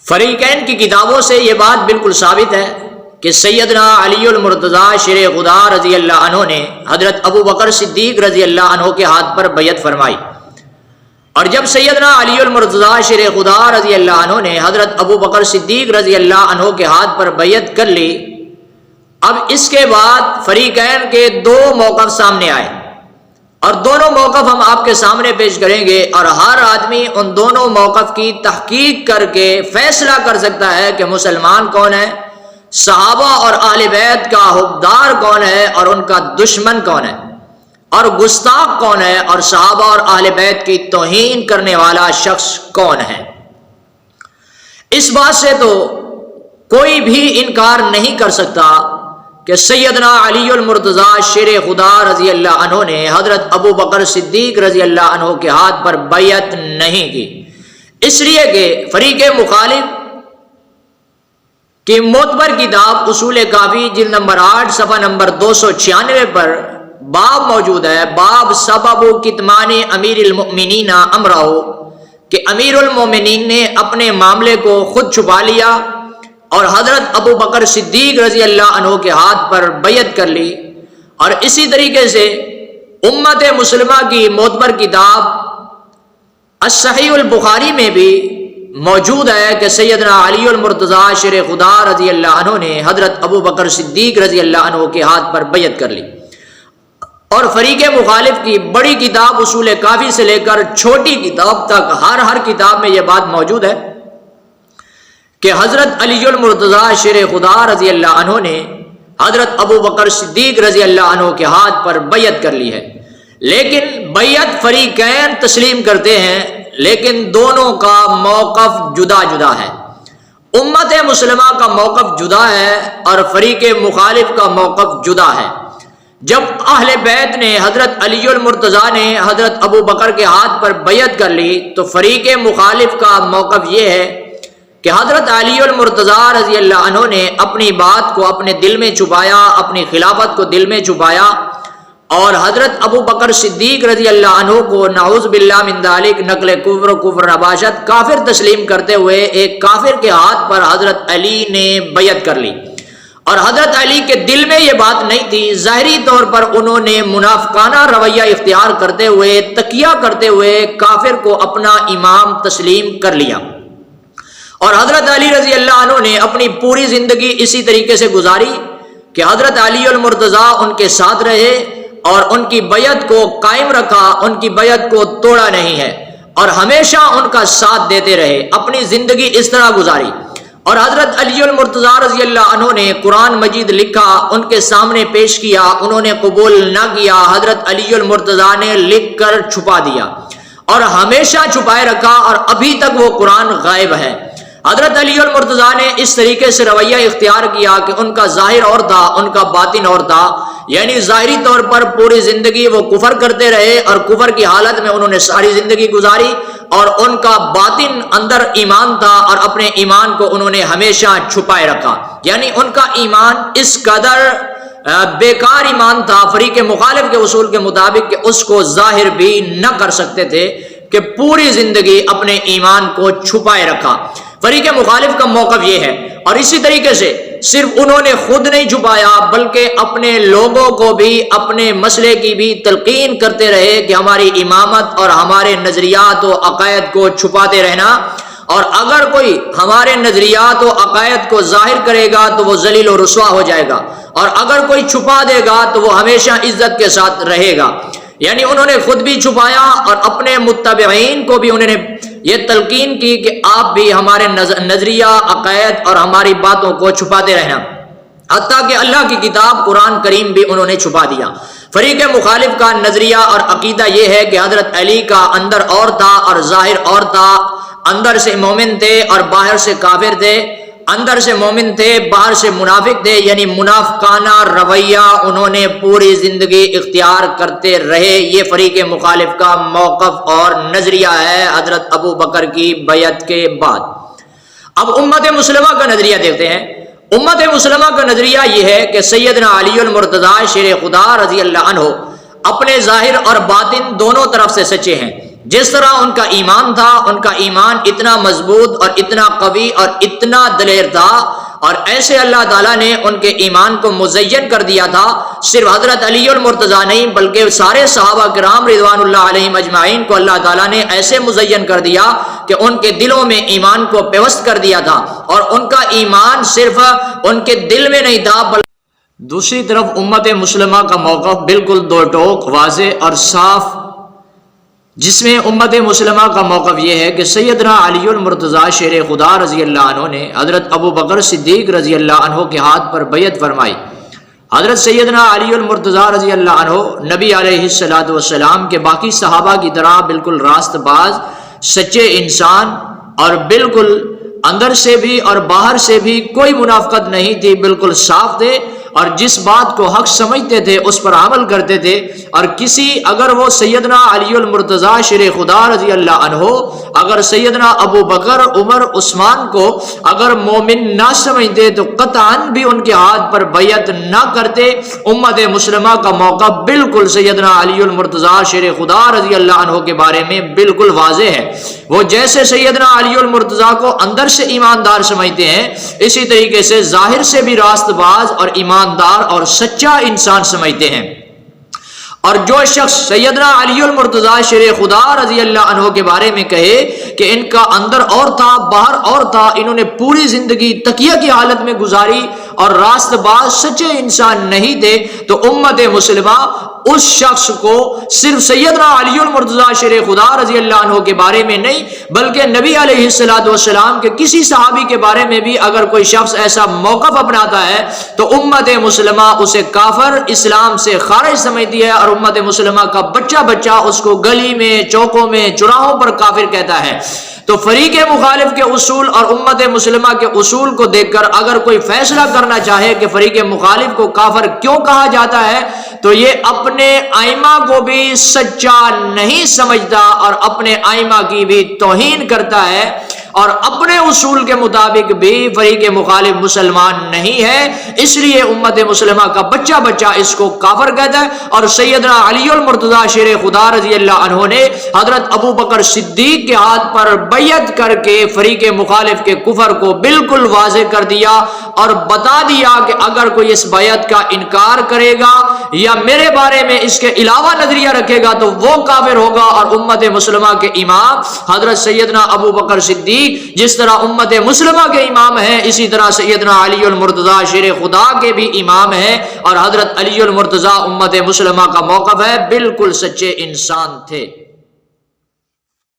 فریقین کی کتابوں سے یہ بات بالکل ثابت ہے کہ سیدنا علی المرتضیٰ شیر خدا رضی اللہ عنہ نے حضرت ابو بکر صدیق رضی اللہ عنہ کے ہاتھ پر بیعت فرمائی، اور جب سیدنا علی المرتضیٰ شیر خدا رضی اللہ عنہ نے حضرت ابو بکر صدیق رضی اللہ عنہ کے ہاتھ پر بیعت کر لی، اب اس کے بعد فریقین کے دو موقف سامنے آئے، اور دونوں موقف ہم آپ کے سامنے پیش کریں گے، اور ہر آدمی ان دونوں موقف کی تحقیق کر کے فیصلہ کر سکتا ہے کہ مسلمان کون ہے، صحابہ اور اہل بیت کا حقدار کون ہے اور ان کا دشمن کون ہے، اور گستاخ کون ہے، اور صحابہ اور اہل بیت کی توہین کرنے والا شخص کون ہے۔ اس بات سے تو کوئی بھی انکار نہیں کر سکتا کہ سیدنا علی المرتضیٰ شیر خدا رضی اللہ عنہ نے حضرت ابو بکر صدیق رضی اللہ عنہ کے ہاتھ پر بیعت نہیں کی، اس لیے کہ فریق مخالف کی معتبر کتاب اصول کافی جلد نمبر 8 صفحہ نمبر 296 پر باب موجود ہے، باب سبب کتمان امیر المؤمنین امرہ، کہ امیر المومنین نے اپنے معاملے کو خود چھپا لیا اور حضرت ابو بکر صدیق رضی اللہ عنہ کے ہاتھ پر بیعت کر لی۔ اور اسی طریقے سے امت مسلمہ کی معتبر کتاب الصحیح البخاری میں بھی موجود ہے کہ سیدنا علی المرتضیٰ شیر خدا رضی اللہ عنہ نے حضرت ابو بکر صدیق رضی اللہ عنہ کے ہاتھ پر بیعت کر لی۔ اور فریق مخالف کی بڑی کتاب اصول کافی سے لے کر چھوٹی کتاب تک ہر کتاب میں یہ بات موجود ہے کہ حضرت علی المرتضیٰ شیر خدا رضی اللہ عنہ نے حضرت ابو بکر صدیق رضی اللہ عنہ کے ہاتھ پر بیعت کر لی ہے، لیکن بیعت فریقین تسلیم کرتے ہیں، لیکن دونوں کا موقف جدا جدا ہے۔ امت مسلمہ کا موقف جدا ہے اور فریق مخالف کا موقف جدا ہے۔ جب اہل بیت نے حضرت علی المرتضیٰ نے حضرت ابو بکر کے ہاتھ پر بیعت کر لی تو فریق مخالف کا موقف یہ ہے کہ حضرت علی المرتضیٰ رضی اللہ عنہ نے اپنی بات کو اپنے دل میں چھپایا، اپنی خلافت کو دل میں چھپایا، اور حضرت ابو بکر صدیق رضی اللہ عنہ کو نعوذ باللہ من ذالک نقل کفر نباشت کافر تسلیم کرتے ہوئے ایک کافر کے ہاتھ پر حضرت علی نے بیعت کر لی۔ اور حضرت علی کے دل میں یہ بات نہیں تھی، ظاہری طور پر انہوں نے منافقانہ رویہ اختیار کرتے ہوئے، تکیہ کرتے ہوئے کافر کو اپنا امام تسلیم کر لیا، اور حضرت علی رضی اللہ عنہ نے اپنی پوری زندگی اسی طریقے سے گزاری کہ حضرت علی المرتضیٰ ان کے ساتھ رہے اور ان کی بیعت کو قائم رکھا، ان کی بیعت کو توڑا نہیں ہے، اور ہمیشہ ان کا ساتھ دیتے رہے، اپنی زندگی اس طرح گزاری۔ اور حضرت علی المرتضیٰ رضی اللہ عنہ نے قرآن مجید لکھا، ان کے سامنے پیش کیا، انہوں نے قبول نہ کیا، حضرت علی المرتضیٰ نے لکھ کر چھپا دیا اور ہمیشہ چھپائے رکھا، اور ابھی تک وہ قرآن غائب ہے۔ حضرت علی المرتضیٰ نے اس طریقے سے رویہ اختیار کیا کہ ان کا ظاہر اور تھا، ان کا باطن اور تھا، یعنی ظاہری طور پر پوری زندگی وہ کفر کرتے رہے اور کفر کی حالت میں انہوں نے ساری زندگی گزاری، اور ان کا باطن اندر ایمان تھا اور اپنے ایمان کو انہوں نے ہمیشہ چھپائے رکھا، یعنی ان کا ایمان اس قدر بیکار ایمان تھا فریق مخالف کے اصول کے مطابق کہ اس کو ظاہر بھی نہ کر سکتے تھے، کہ پوری زندگی اپنے ایمان کو چھپائے رکھا۔ فریق مخالف کا موقف یہ ہے، اور اسی طریقے سے صرف انہوں نے خود نہیں چھپایا بلکہ اپنے لوگوں کو بھی اپنے مسئلے کی بھی تلقین کرتے رہے کہ ہماری امامت اور ہمارے نظریات و عقائد کو چھپاتے رہنا، اور اگر کوئی ہمارے نظریات و عقائد کو ظاہر کرے گا تو وہ ذلیل و رسوا ہو جائے گا، اور اگر کوئی چھپا دے گا تو وہ ہمیشہ عزت کے ساتھ رہے گا۔ یعنی انہوں نے خود بھی چھپایا اور اپنے متبعین کو بھی انہوں نے یہ تلقین کی کہ آپ بھی ہمارے نظریہ، عقائد اور ہماری باتوں کو چھپاتے رہنا، حتیٰ کہ اللہ کی کتاب قرآن کریم بھی انہوں نے چھپا دیا۔ فریق مخالف کا نظریہ اور عقیدہ یہ ہے کہ حضرت علی کا اندر اور تھا اور ظاہر اور تھا، اندر سے مومن تھے اور باہر سے کافر تھے، اندر سے مومن تھے باہر سے منافق تھے، یعنی منافقانہ رویہ انہوں نے پوری زندگی اختیار کرتے رہے۔ یہ فریق مخالف کا موقف اور نظریہ ہے حضرت ابو بکر کی بیعت کے بعد۔ اب امت مسلمہ کا نظریہ دیکھتے ہیں۔ امت مسلمہ کا نظریہ یہ ہے کہ سیدنا علی المرتضیٰ شیر خدا رضی اللہ عنہ اپنے ظاہر اور باطن دونوں طرف سے سچے ہیں، جس طرح ان کا ایمان تھا، ان کا ایمان اتنا مضبوط اور اتنا قوی اور اتنا دلیر تھا، اور ایسے اللہ تعالیٰ نے ان کے ایمان کو مزین کر دیا تھا۔ صرف حضرت علی المرتضیٰ نہیں بلکہ سارے صحابہ کرام رضوان اللہ علیہم اجمعین کو اللہ تعالیٰ نے ایسے مزین کر دیا کہ ان کے دلوں میں ایمان کو پیوست کر دیا تھا، اور ان کا ایمان صرف ان کے دل میں نہیں تھا بلکہ دوسری طرف امت مسلمہ کا موقف بالکل دو ٹوک، واضح اور صاف، جس میں امت مسلمہ کا موقف یہ ہے کہ سیدنا علی المرتضیٰ شیر خدا رضی اللہ عنہ نے حضرت ابو بکر صدیق رضی اللہ عنہ کے ہاتھ پر بیعت فرمائی۔ حضرت سیدنا علی المرتضیٰ رضی اللہ عنہ نبی علیہ السلام کے باقی صحابہ کی طرح بالکل راست باز، سچے انسان، اور بالکل اندر سے بھی اور باہر سے بھی کوئی منافقت نہیں تھی، بالکل صاف تھے، اور جس بات کو حق سمجھتے تھے اس پر عمل کرتے تھے، اور اگر وہ سیدنا علی المرتضیٰ شیر خدا رضی اللہ عنہ اگر سیدنا ابو بکر، عمر، عثمان کو اگر مومن نہ سمجھتے تو قطعاً بھی ان کے ہاتھ پر بیعت نہ کرتے۔ امت مسلمہ کا موقع بالکل سیدنا علی المرتضیٰ شیر خدا رضی اللہ عنہ کے بارے میں بالکل واضح ہے۔ وہ جیسے سیدنا علی المرتضیٰ کو اندر سے ایماندار سمجھتے ہیں، اسی طریقے سے ظاہر سے بھی راست باز اور ایماندار اور سچا انسان سمجھتے ہیں۔ اور جو شخص سیدنا علی المرتضیٰ شیر خدا رضی اللہ عنہ کے بارے میں کہے کہ ان کا اندر اور تھا باہر اور تھا، انہوں نے پوری زندگی تقیہ کی حالت میں گزاری اور راست باز سچے انسان نہیں تھے، تو امت مسلمہ اس شخص کو صرف سیدنا علی المرتضیٰ شیر خدا رضی اللہ عنہ کے بارے میں نہیں بلکہ نبی علیہ السلام کے کسی صحابی کے بارے میں بھی اگر کوئی شخص ایسا موقف اپناتا ہے تو امت مسلمہ اسے کافر، اسلام سے خارج سمجھتی ہے، اور امت مسلمہ کا بچہ اس کو گلی میں، چوکوں میں، چوراہوں پر کافر کہتا ہے۔ تو فریق مخالف کے اصول اور امت مسلمہ کے اصول کو دیکھ کر اگر کوئی فیصلہ کرنا چاہے کہ فریق مخالف کو کافر کیوں کہا جاتا ہے تو یہ اپنے ائمہ کو بھی سچا نہیں سمجھتا اور اپنے ائمہ کی بھی توہین کرتا ہے، اور اپنے اصول کے مطابق بھی فریق مخالف مسلمان نہیں ہے، اس لیے امت مسلمہ کا بچہ اس کو کافر کہتا ہے۔ اور سیدنا علی المرتضیٰ شیر خدا رضی اللہ عنہ نے حضرت ابو بکر صدیق کے ہاتھ پر بیعت کر کے فریق مخالف کے کفر کو بالکل واضح کر دیا اور بتا دیا کہ اگر کوئی اس بیعت کا انکار کرے گا یا میرے بارے میں اس کے علاوہ نظریہ رکھے گا تو وہ کافر ہوگا۔ اور امت مسلمہ کے امام حضرت سیدنا ابو بکر صدیق جس طرح امت مسلمہ کے امام ہیں، اسی طرح سیدنا علی المرتضیٰ شیر خدا کے بھی امام ہیں، اور حضرت علی المرتضیٰ امت مسلمہ کا موقف ہے بالکل سچے انسان تھے۔